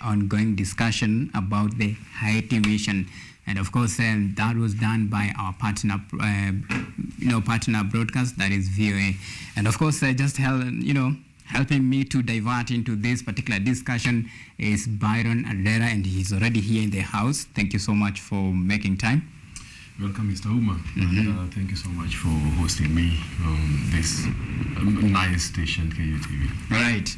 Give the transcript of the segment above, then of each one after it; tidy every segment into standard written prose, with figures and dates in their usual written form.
ongoing discussion about the Haiti mission. And of course, that was done by our partner, partner broadcast, that is VOA. And of course, helping me to divert into this particular discussion is Byron Adera, and he's already here in the house. Thank you so much for making time. Welcome, Mr. Auma, and thank you so much for hosting me on this nice station, KUTV. Right.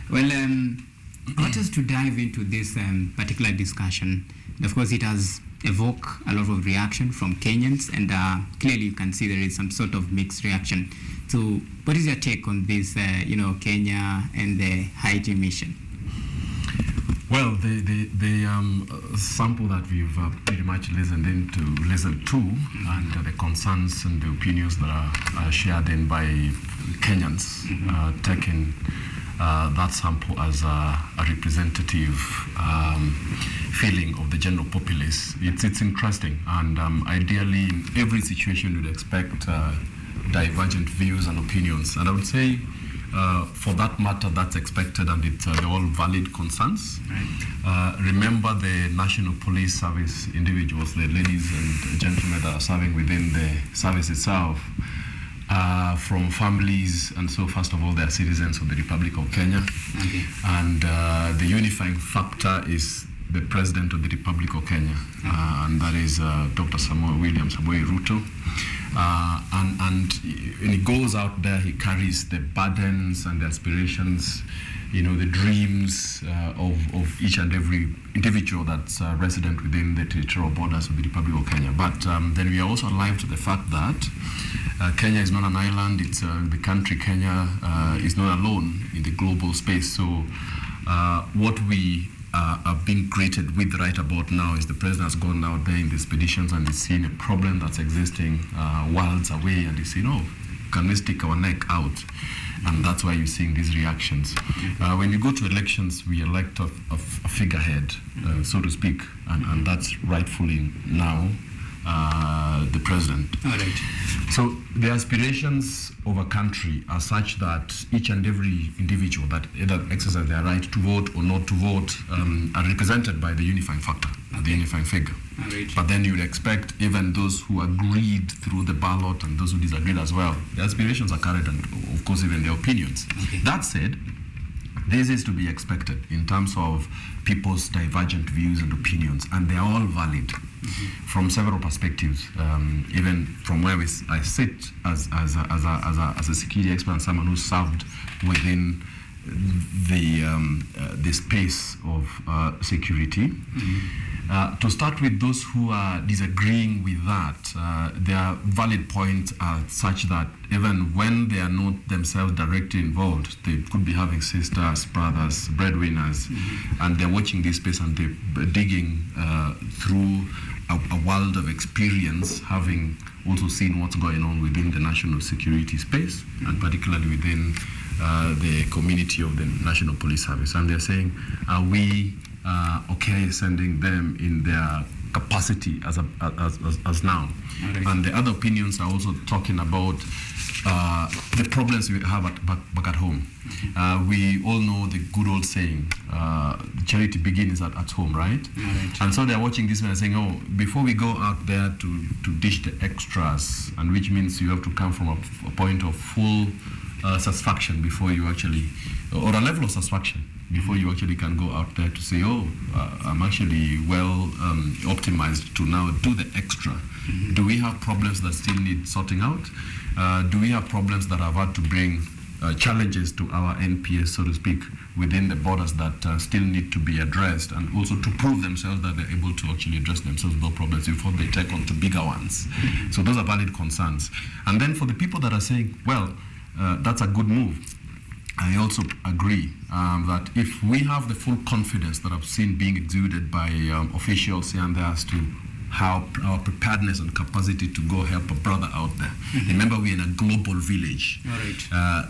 Well, I want us to dive into this particular discussion. And of course, it has evoked a lot of reaction from Kenyans, and clearly you can see there is some sort of mixed reaction. So what is your take on this, Kenya and the Haiti mission? Well, the sample that we've pretty much listened to, and the concerns and the opinions that are shared in by Kenyans, taking that sample as a representative feeling of the general populace. It's interesting, and ideally in every situation you'd expect divergent views and opinions, and I would say for that matter that's expected, and it's all valid concerns. Right. Remember the National Police Service individuals, the ladies and gentlemen that are serving within the service itself, from families, and so first of all they are citizens of the Republic of Kenya. Okay. And the unifying factor is the President of the Republic of Kenya, and that is Dr. William Samoei Ruto. And when he goes out there, he carries the burdens and the aspirations, the dreams of each and every individual that's resident within the territorial borders of the Republic of Kenya. But then we are also alive to the fact that Kenya is not an island. It's the country Kenya is not alone in the global space. So what we are being greeted with right about now is the president has gone out there in the expeditions and he's seen a problem that's existing worlds away, and he's saying, can we stick our neck out? And that's why you're seeing these reactions. When you go to elections, we elect a figurehead, so to speak, and that's rightfully now the president. All right. So the aspirations of a country are such that each and every individual that either exercise their right to vote or not to vote are represented by the unifying factor, the unifying figure. Right. But then you'd expect even those who agreed through the ballot and those who disagreed as well, the aspirations are carried, and of course even their opinions. Okay. That said, this is to be expected in terms of people's divergent views and opinions, and they are all valid from several perspectives. Even from where I sit as a security expert and someone who served within the space of security. To start with, those who are disagreeing with that, their valid points are such that even when they are not themselves directly involved, they could be having sisters, brothers, breadwinners, and they're watching this space and they're digging through a world of experience, having also seen what's going on within the national security space, and particularly within the community of the National Police Service. And they're saying, are we okay sending them in their capacity as now? Right. And the other opinions are also talking about the problems we have back at home. We all know the good old saying, charity begins at home, right? Right? And so they're watching this and saying, before we go out there to dish the extras, and which means you have to come from a point of full satisfaction before you actually, or a level of satisfaction before you actually can go out there to say, I'm actually well optimized to now do the extra. Do we have problems that still need sorting out? Do we have problems that have had to bring challenges to our NPS, so to speak, within the borders that still need to be addressed, and also to prove themselves that they're able to actually address themselves with those problems before they take on to bigger ones? So those are valid concerns. And then for the people that are saying, that's a good move, I also agree that if we have the full confidence that I've seen being exuded by officials here and there as to how our preparedness and capacity to go help a brother out there. Remember, we're in a global village. Right.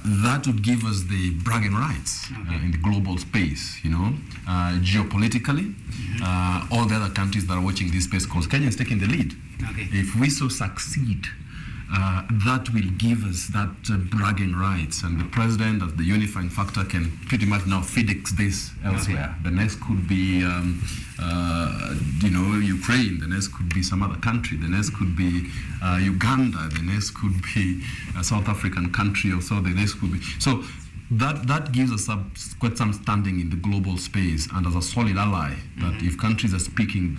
That would give us the bragging rights in the global space, geopolitically. All the other countries that are watching this space, because Kenya is taking the lead. Okay. If we so succeed that will give us that bragging rights, and the president as the unifying factor can pretty much now FedEx this elsewhere. The next could be Ukraine, the next could be some other country, the next could be Uganda, the next could be a South African country or so, the next could be. So that gives us quite some standing in the global space, and as a solid ally, that if countries are speaking,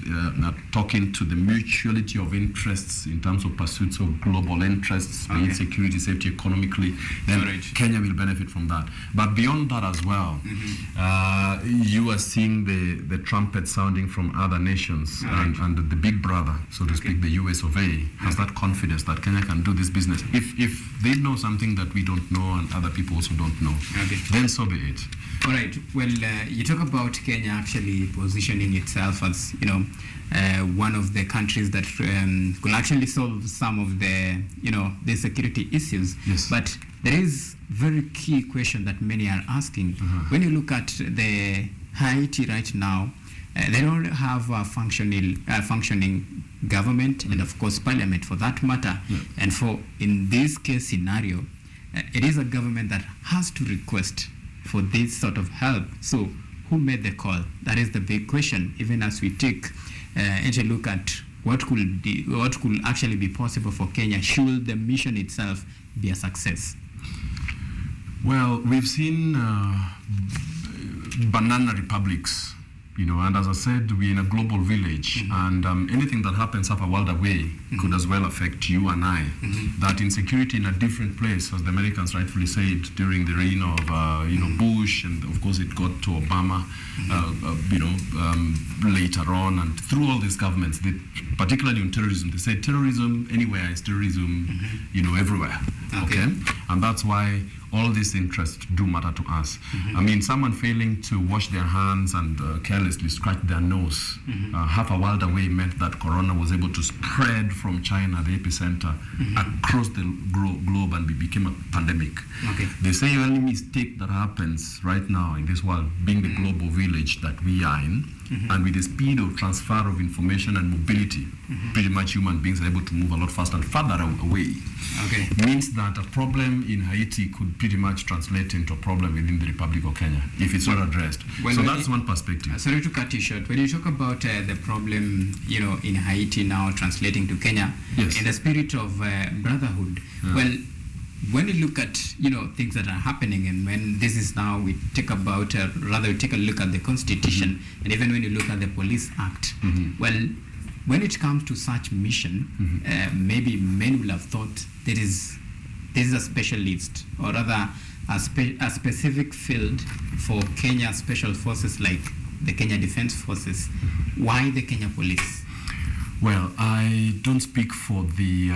talking to the mutuality of interests in terms of pursuits of global interests, be it security, safety, economically, then Kenya will benefit from that. But beyond that as well, you are seeing the trumpet sounding from other nations, and the big brother, so to speak, the US of A, has that confidence that Kenya can do this business. If they know something that we don't know and other people also don't know, then so be it. All right. Well, you talk about Kenya actually positioning itself as, one of the countries that could actually solve some of the, the security issues. Yes. But there is very key question that many are asking. When you look at the Haiti right now, they don't have a functioning government and, of course, parliament for that matter. And in this case scenario, it is a government that has to request for this sort of help. So who made the call? That is the big question, even as we take a look at what could actually be possible for Kenya should the mission itself be a success. Well, we've seen banana republics, and as I said, we're in a global village, and anything that happens half a world away could as well affect you and I. That insecurity in a different place, as the Americans rightfully said, during the reign of Bush, and of course it got to Obama, later on, and through all these governments, particularly on terrorism, they say terrorism anywhere is terrorism, everywhere. Okay, and that's why all these interests do matter to us. I mean, someone failing to wash their hands and carelessly scratch their nose half a world away meant that corona was able to spread from China, the epicenter, across the globe, and it became a pandemic. They say the only mistake that happens right now in this world, being the global village that we are in, and with the speed of transfer of information and mobility, pretty much human beings are able to move a lot faster and further away. Means that a problem in Haiti could pretty much translate into a problem within the Republic of Kenya if it's not addressed. So that's one perspective. Sorry to cut you short. When you talk about the problem, in Haiti now translating to Kenya, in the spirit of brotherhood, well, when you look at things that are happening, and when this is now we take a look at the Constitution, and even when you look at the Police Act, well, when it comes to such mission, maybe many will have thought there is a specialist, or rather a specific field for Kenya Special Forces, like the Kenya Defense Forces. Why the Kenya Police? Well, I don't speak for the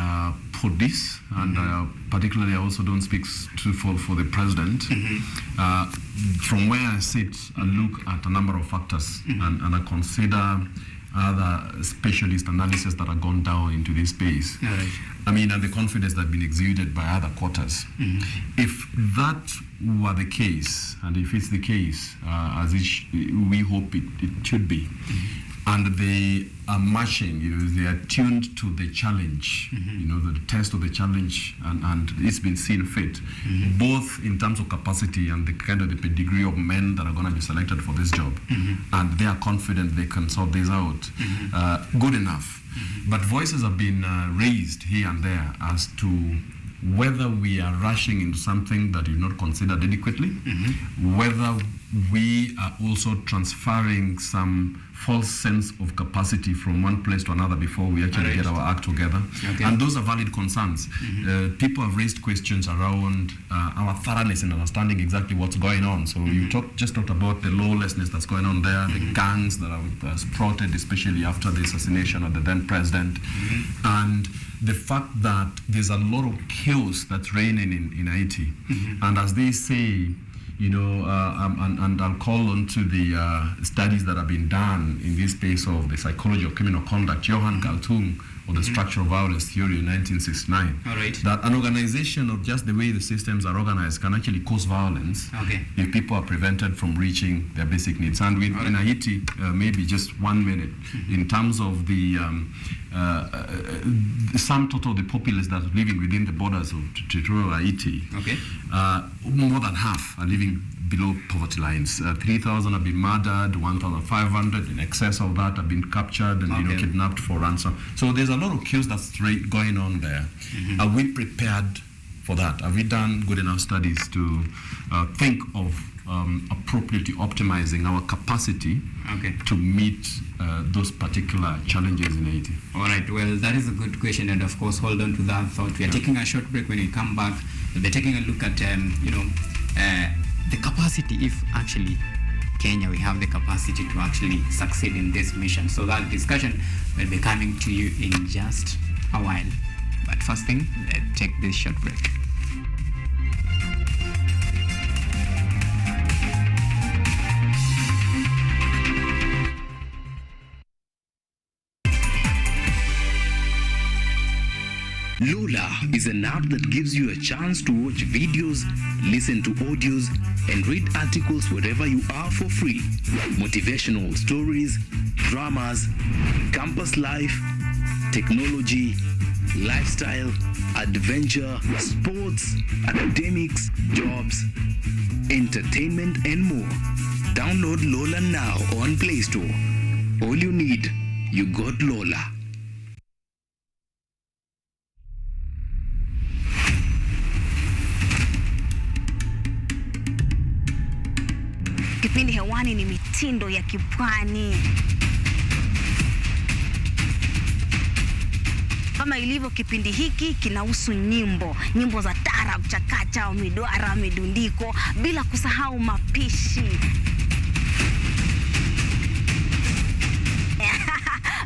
police, and particularly I also don't speak for the president. From where I sit, I look at a number of factors, and I consider other specialist analysis that have gone down into this space. I mean, and the confidence that has been exuded by other quarters. If that were the case, and if it's the case, as we hope it should be, and they are matching, they are tuned to the challenge, the test of the challenge, and it's been seen fit, both in terms of capacity and the kind of the pedigree of men that are going to be selected for this job, and they are confident they can sort this out, good enough. But voices have been raised here and there as to whether we are rushing into something that is not considered adequately, whether we are also transferring some false sense of capacity from one place to another before we actually get our act together. And those are valid concerns. People have raised questions around our thoroughness in understanding exactly what's going on. So you just talked about the lawlessness that's going on there, the gangs that are sprouted, especially after the assassination of the then president, and the fact that there's a lot of chaos that's reigning in Haiti. And as they say, and I'll call on to the studies that have been done in this space of the psychology of criminal conduct. Johan Galtung or the structural violence theory in 1969. All right. That an organization or just the way the systems are organized can actually cause violence if people are prevented from reaching their basic needs. And with in Haiti, maybe just 1 minute, in terms of the sum total of the populace that's living within the borders of territorial Haiti, more than half are living below poverty lines. 3,000 have been murdered, 1,500 in excess of that have been captured and kidnapped for ransom. So there's a lot of chaos that's going on there. Are we prepared for that? Have we done good enough studies to think of appropriately optimizing our capacity to meet those particular challenges in Haiti? All right, well, that is a good question, and of course, hold on to that thought. We are taking a short break. When we come back, we'll be taking a look at, the capacity, if actually Kenya, we have the capacity to actually succeed in this mission. So that discussion will be coming to you in just a while. But first thing, let's take this short break. Lola is an app that gives you a chance to watch videos, listen to audios, and read articles wherever you are for free. Motivational stories, dramas, campus life, technology, lifestyle, adventure, sports, academics, jobs, entertainment, and more. Download Lola now on Play Store. All you need, you got Lola. Kipindi hewani ni mitindo ya kipwani. Kama ilivyo kipindi hiki kinahusu nyimbo za taarab, chakacha, midwara, midundiko, bila kusahau mapishi.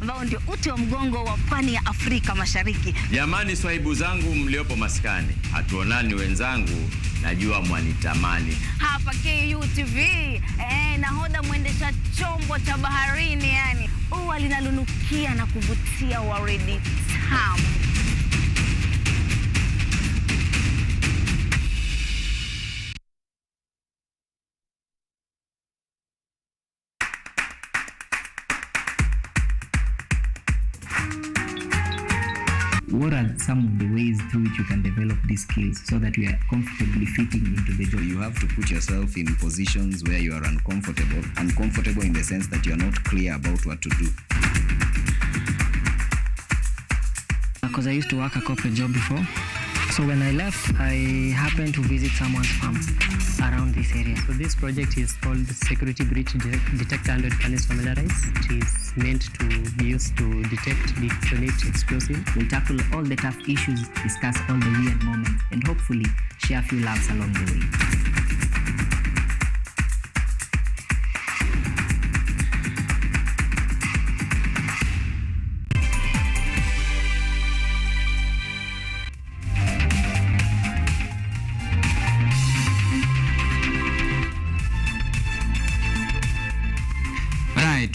Ambao ndio uti wa mgongo wa pwani ya Afrika Mashariki. Jamani, swahibu zangu mliopo maskani, hatuonani wenzangu, najua mwanitamani. Hapa KUTV, nahoda mwendesha chombo cha baharini, yani ua linalunukia na kuvutia waridi tamu. What are some of the ways through which you can develop these skills so that you are comfortably fitting into the job? You have to put yourself in positions where you are uncomfortable. Uncomfortable in the sense that you are not clear about what to do. Because I used to work a corporate job before. So when I left, I happened to visit someone's farm around this area. So this project is called Security Breach Detector and Readiness Familiarize. It is meant to be used to detect, detonate explosive. We'll tackle all the tough issues, discuss all the weird moments, and hopefully share a few laughs along the way.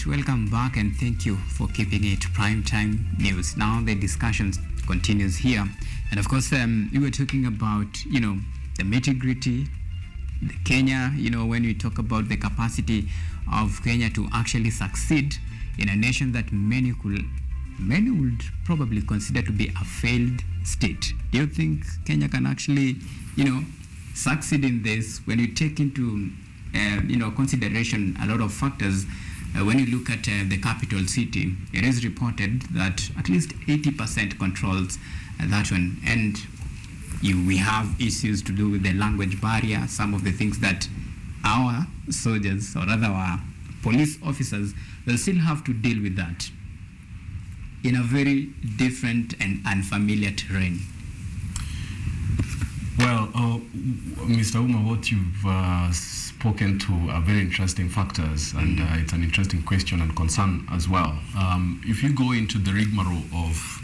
Welcome back, and thank you for keeping it Primetime News. Now the discussion continues here, and of course we were talking about the nitty-gritty, the Kenya. When we talk about the capacity of Kenya to actually succeed in a nation that many would probably consider to be a failed state. Do you think Kenya can actually succeed in this when you take into consideration a lot of factors? When you look at the capital city, it is reported that at least 80% controls that one. And we have issues to do with the language barrier, some of the things that our soldiers, or rather our police officers, will still have to deal with that in a very different and unfamiliar terrain. Well, Mr. Auma, what you've spoken to are very interesting factors, and it's an interesting question and concern as well. If you go into the rigmarole of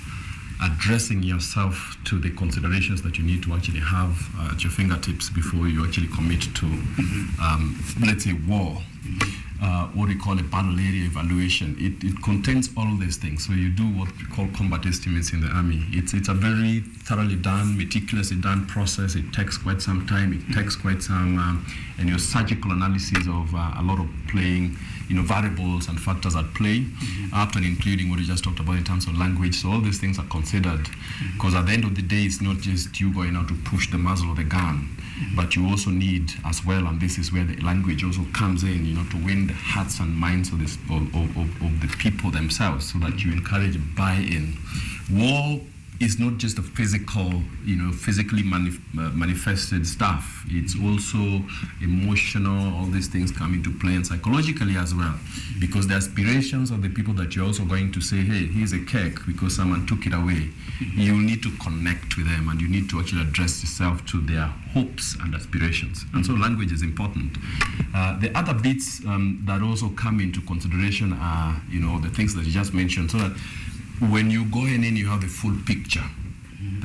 addressing yourself to the considerations that you need to actually have at your fingertips before you actually commit to, let's say, war, what we call a battle area evaluation. It contains all these things. So you do what we call combat estimates in the army. It's a very thoroughly done, meticulously done process. It takes quite some time. It takes quite some and your surgical analysis of a lot of playing, variables and factors at play, up and including what we just talked about in terms of language. So all these things are considered, because at the end of the day, it's not just you going out to push the muzzle of the gun, but you also need as well, and this is where the language also comes in, to win the hearts and minds of the people themselves, so that you encourage buy-in. War is not just a physical, physically manifested stuff. It's also emotional. All these things come into play, and psychologically as well, because the aspirations of the people that you're also going to say, hey, here's a cake because someone took it away. You need to connect with them, and you need to actually address yourself to their hopes and aspirations. And so language is important. The other bits that also come into consideration are, the things that you just mentioned, so that when you go in, you have the full picture.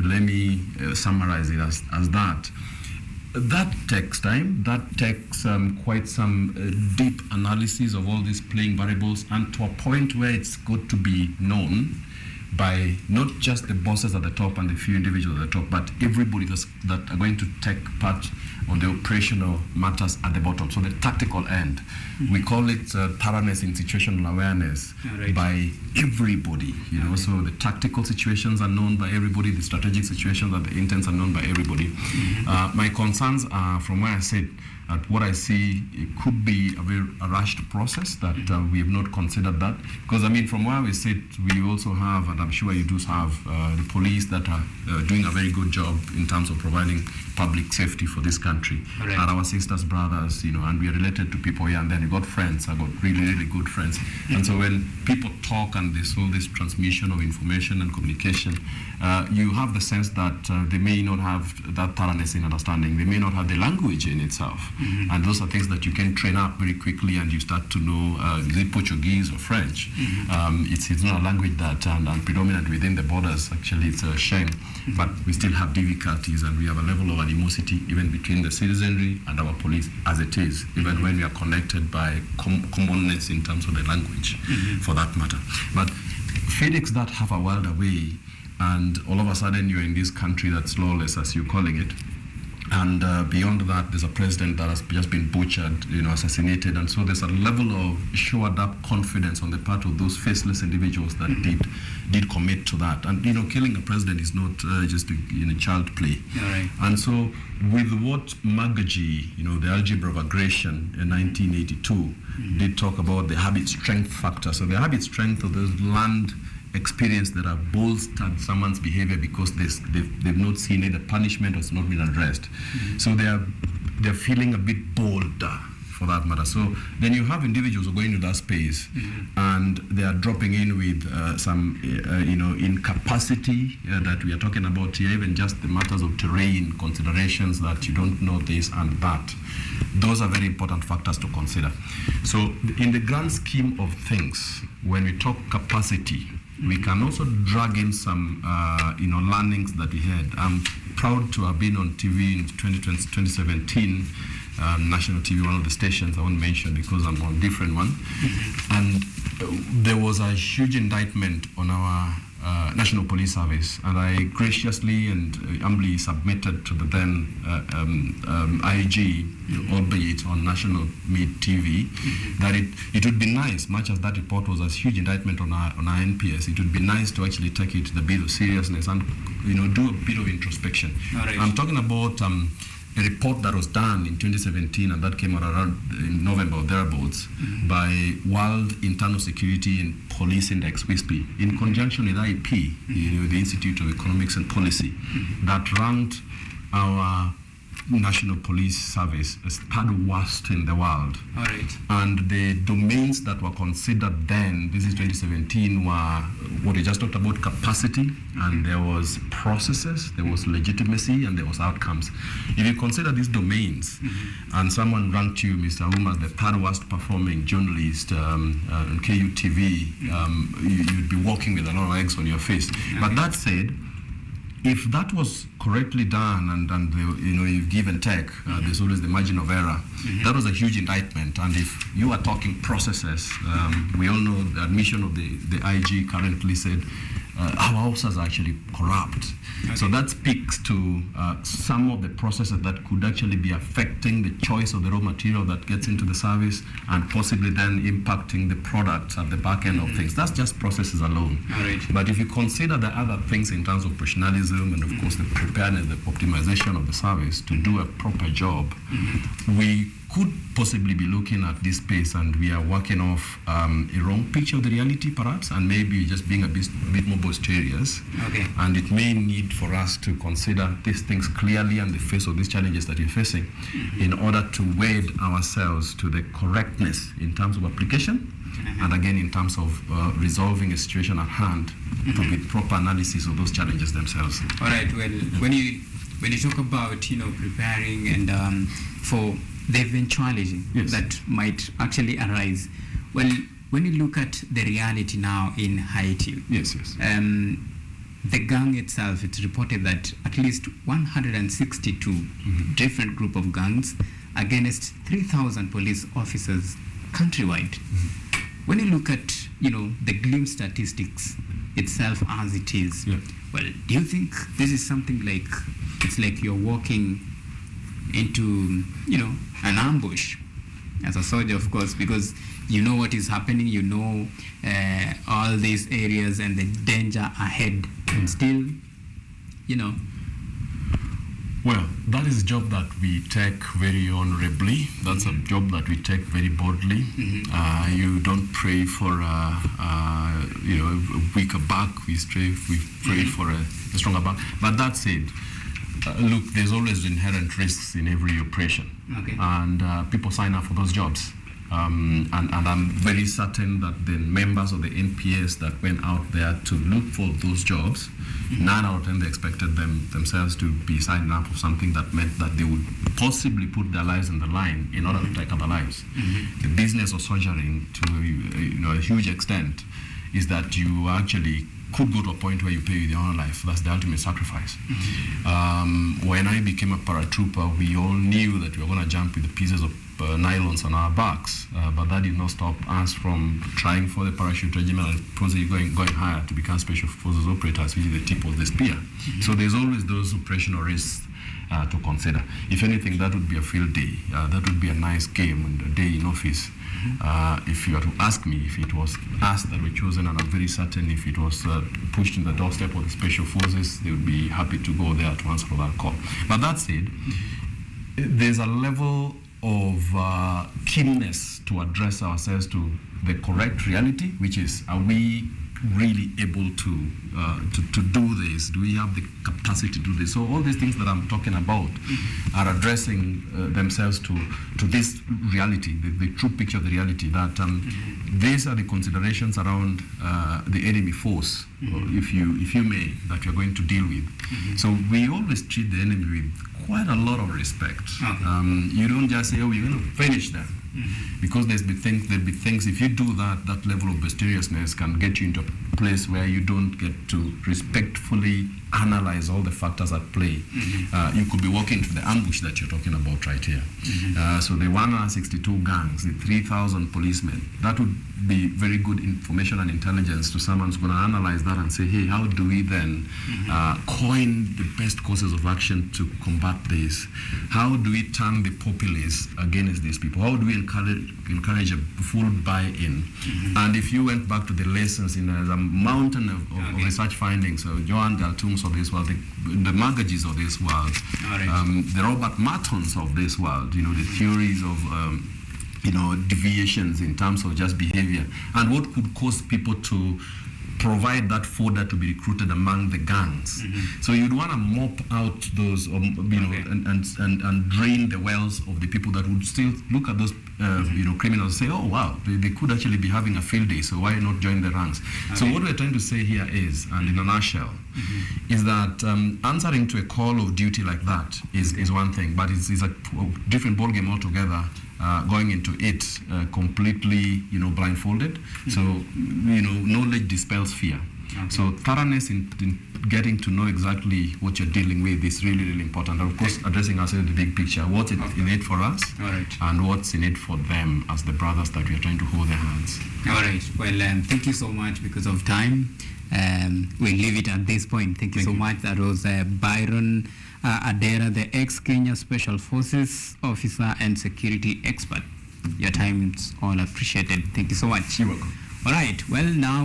Let me summarize it as that. That takes time. That takes quite some deep analysis of all these playing variables, and to a point where it's got to be known by not just the bosses at the top and the few individuals at the top, but everybody that are going to take part on the operational matters at the bottom. So the tactical end, we call it thoroughness in situational awareness by everybody. So the tactical situations are known by everybody, the strategic situations and the intents are known by everybody. My concerns are, from where I sit, at what I see, it could be a rushed process that we have not considered that. Because, from where we sit, we also have, and I'm sure you do have, the police that are doing a very good job in terms of providing public safety for this country. Right. Are our sisters, brothers, and we are related to people here and then. You got friends, I got really, really good friends. And so when people talk and there's all this transmission of information and communication, you have the sense that they may not have that thoroughness in understanding. They may not have the language in itself. And those are things that you can train up very quickly, and you start to know, is it Portuguese or French? It's not a language that, and predominant within the borders, actually it's a shame, but we still have difficulties, and we have a level of animosity even between the citizenry and our police as it is, even when we are connected by commonness in terms of the language, for that matter. But FedEx that have a world away, and all of a sudden you're in this country that's lawless, as you're calling it, and beyond that, there's a president that has just been butchered, assassinated, and so there's a level of shored up confidence on the part of those faceless individuals that did commit to that. And killing a president is not just child play. Right. And so with what Magaji, the algebra of aggression in 1982, did talk about the habit strength factor. So the habit strength of those learned experience that have bolstered someone's behavior because they've not seen it, the punishment has not been addressed. So they're feeling a bit bolder, for that matter. So then you have individuals who go into that space and they are dropping in with some incapacity that we are talking about here, even just the matters of terrain considerations, that you don't know this and that. Those are very important factors to consider. So in the grand scheme of things, when we talk capacity, we can also drag in some, learnings that we had. I'm proud to have been on TV in 2017, national TV, one of the stations I won't mention because I'm on a different one. And there was a huge indictment on our National Police Service, and I graciously and humbly submitted to the then IG, albeit on national made TV, that it would be nice, much as that report was a huge indictment on our NPS, it would be nice to actually take it to a bit of seriousness and do a bit of introspection. Right. I'm talking about a report that was done in 2017, and that came out around in November or thereabouts, by World Internal Security and Police Index, WISPI, in conjunction with IP, the Institute of Economics and Policy, that ranked our National Police Service as third worst in the world. All right. And the domains that were considered then, this is 2017, were what we just talked about, capacity, and there was processes, there was legitimacy, and there was outcomes. If you consider these domains, and someone ranked you, Mr. Auma, as the third worst performing journalist on KUTV, you'd be walking with a lot of eggs on your face. But that said, if that was correctly done and you give and take, there's always the margin of error. That was a huge indictment. And if you are talking processes, we all know the admission of the IG currently said our officers are actually corrupt. Okay. So that speaks to some of the processes that could actually be affecting the choice of the raw material that gets into the service and possibly then impacting the product at the back end of things. That's just processes alone. Right. But if you consider the other things in terms of professionalism and of course the preparedness, the optimization of the service to do a proper job, we could possibly be looking at this space and we are working off a wrong picture of the reality perhaps, and maybe just being a bit more boisterous. Okay. And it may need for us to consider these things clearly in the face of these challenges that we're facing in order to wed ourselves to the correctness in terms of application and again in terms of resolving a situation at hand with proper analysis of those challenges themselves. All right. Well, when you talk about preparing and for the eventuality that might actually arise, well, when you look at the reality now in Haiti, the gang itself, it's reported that at least 162 different group of gangs against 3,000 police officers countrywide. When you look at the glim statistics itself as it is, well, do you think this is something like it's like you're walking into an ambush as a soldier, of course, because you know what is happening, all these areas and the danger ahead, and still Well, that is a job that we take very honorably. That's a job that we take very boldly. You don't pray for a weaker back. We pray for a stronger back. But that said, look, there's always inherent risks in every operation, and people sign up for those jobs. And I'm very certain that the members of the NPS that went out there to look for those jobs, 9 out of 10 they expected themselves to be signing up for something that meant that they would possibly put their lives on the line in order to take other lives. The business of soldiering, to a huge extent, is that you actually could go to a point where you pay with your own life. That's the ultimate sacrifice. When I became a paratrooper, we all knew that we were going to jump with the pieces of nylons on our backs, but that did not stop us from trying for the parachute regiment and possibly going higher to become special forces operators, which is the tip of the spear. So there's always those operational risks to consider. If anything, that would be a field day. That would be a nice game and a day in office. If you were to ask me if it was us that were chosen, and I'm very certain if it was pushed in the doorstep of the special forces, they would be happy to go there to answer that call. But that said, there's a level of keenness to address ourselves to the correct reality, which is, are we really able to do this? Do we have the capacity to do this? So all these things that I'm talking about are addressing themselves to this reality, the true picture of the reality, that these are the considerations around the enemy force, if you may, that you're going to deal with. So we always treat the enemy with quite a lot of respect. You don't just say, oh, we're going to finish them. Because there'll be things, if you do that level of mysteriousness can get you into a place where you don't get to respectfully analyze all the factors at play. You could be walking into the ambush that you're talking about right here. So the 162 gangs, the 3,000 policemen, that would be very good information and intelligence to someone who's going to analyze that and say, hey, how do we then coin the best courses of action to combat this? How do we turn the populace against these people? How do we encourage a full buy-in? And if you went back to the lessons in the mountain of research findings, so Joan Deltums of this world, the Magages of this world, the Robert Martins of this world, the theories of deviations in terms of just behavior, and what could cause people to provide that fodder to be recruited among the gangs. So you'd want to mop out those, and drain the wells of the people that would still look at those, criminals and say, oh wow, they could actually be having a field day, so why not join the ranks? So what we're trying to say here is, and in a nutshell, is that answering to a call of duty like that is one thing, but it's a different ballgame altogether. Going into it completely, blindfolded. So, knowledge dispels fear. Okay. So thoroughness in getting to know exactly what you're dealing with is really, really important. Of course, addressing ourselves the big picture, what's in it for us, All right. and what's in it for them as the brothers that we are trying to hold their hands. All right. Well, thank you so much because of time. We'll leave it at this point. Thank you so much. That was Byron Adera, the ex-Kenya Special Forces officer and security expert. Your time is all appreciated. Thank you so much. You're welcome. All right. Well, now